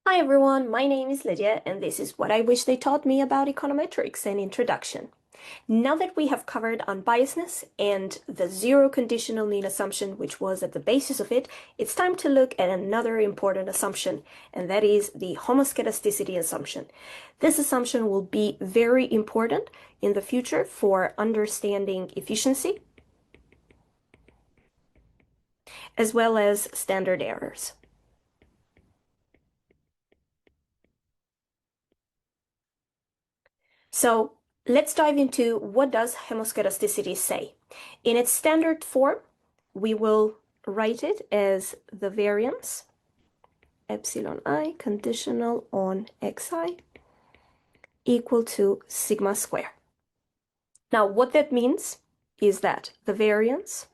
Hi everyone, my name is Lydia, and this is what I wish they taught me about econometrics and introduction. Now that we have covered unbiasedness and the zero conditional mean assumption, which was at the basis of it, it's time to look at another important assumption, and that is the homoskedasticity assumption. This assumption will be very important in the future for understanding efficiency, as well as standard errors. So let's dive into what does homoskedasticity say. In its standard form, we will write it as the variance epsilon I conditional on xi equal to sigma square. Now, what that means is that the variance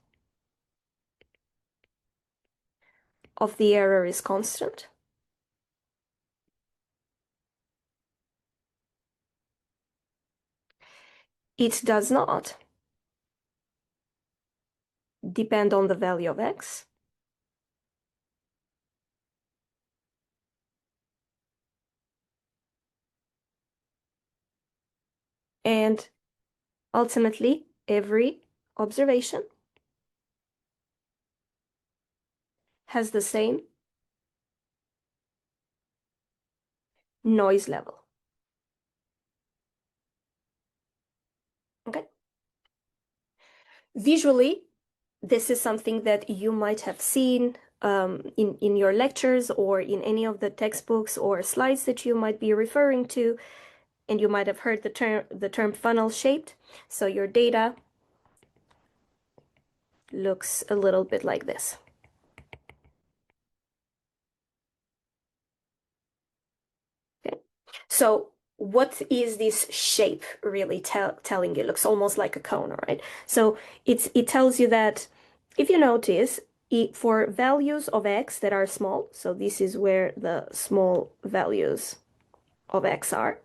of the error is constant. It does not depend on the value of x. And ultimately, every observation has the same noise level. Okay. Visually, this is something that you might have seen in your lectures or in any of the textbooks or slides that you might be referring to, and you might have heard the term funnel shaped. So your data looks a little bit like this. Okay. So what is this shape really telling you? It looks almost like a cone, right? So it tells you that if you notice, for values of x that are small, so this is where the small values of x are,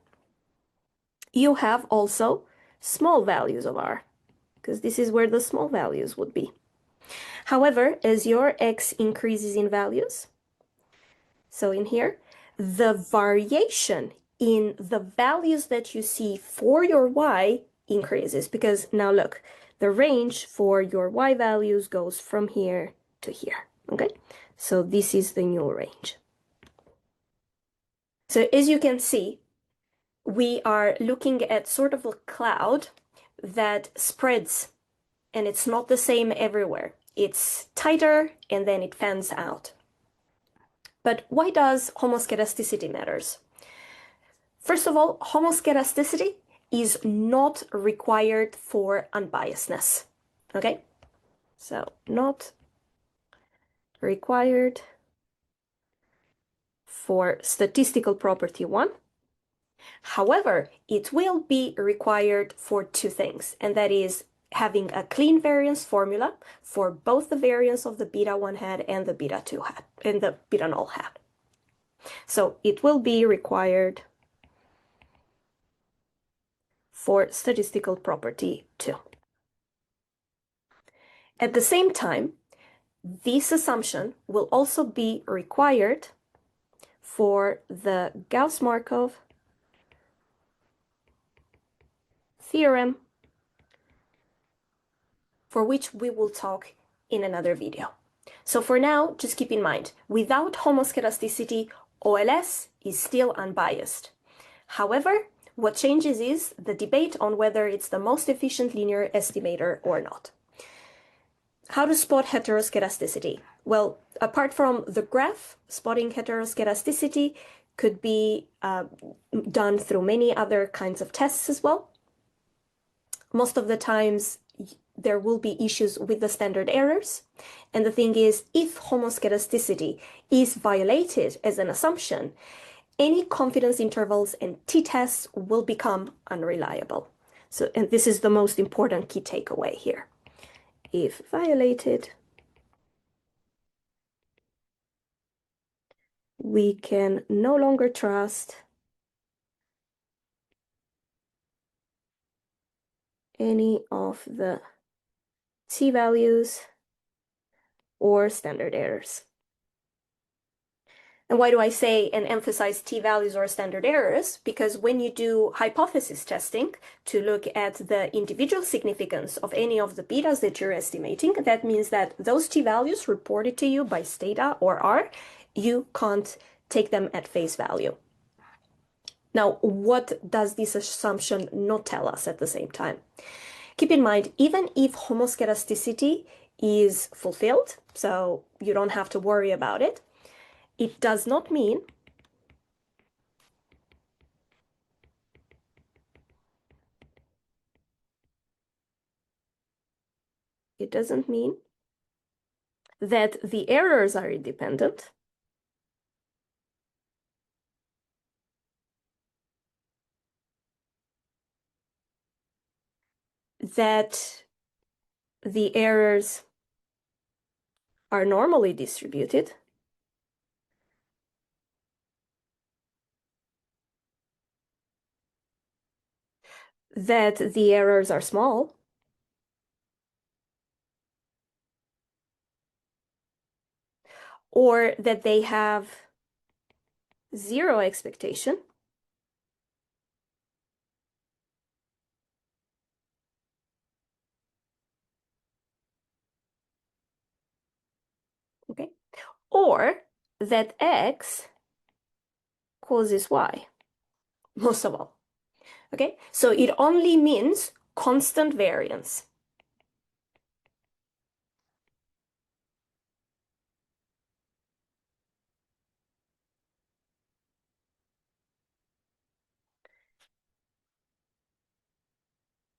you have also small values of r, because this is where the small values would be. However, as your x increases in values, so in here, the variation in the values that you see for your y increases, because now look, the range for your y values goes from here to here, okay? So this is the new range. So as you can see, we are looking at sort of a cloud that spreads, and it's not the same everywhere. It's tighter and then it fans out. But why does homoskedasticity matters? First of all, homoskedasticity is not required for unbiasedness. Okay? So not required for statistical property 1. However, it will be required for two things, and that is having a clean variance formula for both the variance of the beta 1 hat and the beta 2 hat and the beta null hat. So it will be required for statistical property 2. At the same time, this assumption will also be required for the Gauss-Markov theorem, for which we will talk in another video. So for now, just keep in mind, without homoskedasticity, OLS is still unbiased. However, what changes is the debate on whether it's the most efficient linear estimator or not. How to spot heteroskedasticity? Well, apart from the graph, spotting heteroskedasticity could be done through many other kinds of tests as well. Most of the times, there will be issues with the standard errors. And the thing is, if homoskedasticity is violated as an assumption, any confidence intervals and t-tests will become unreliable. So, and this is the most important key takeaway here. If violated, we can no longer trust any of the t-values or standard errors. And why do I say and emphasize t-values or standard errors? Because when you do hypothesis testing to look at the individual significance of any of the betas that you're estimating, that means that those t-values reported to you by Stata or R, you can't take them at face value. Now, what does this assumption not tell us at the same time? Keep in mind, even if homoskedasticity is fulfilled, so you don't have to worry about it, it does not mean it doesn't mean that the errors are independent. That the errors are normally distributed. That the errors are small. Or that they have zero expectation. Okay. Or that X causes Y, most of all. Okay, so it only means constant variance.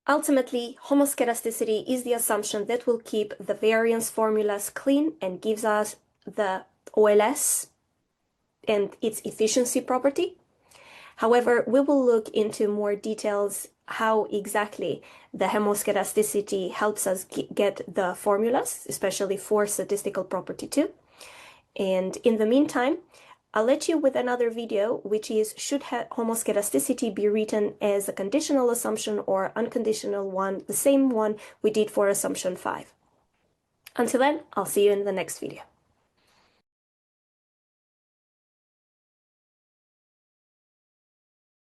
Ultimately, homoskedasticity is the assumption that will keep the variance formulas clean and gives us the OLS and its efficiency property. However, we will look into more details how exactly the homoskedasticity helps us get the formulas, especially for statistical property 2. And in the meantime, I'll let you with another video, which is should homoskedasticity be written as a conditional assumption or unconditional one, the same one we did for assumption 5. Until then, I'll see you in the next video.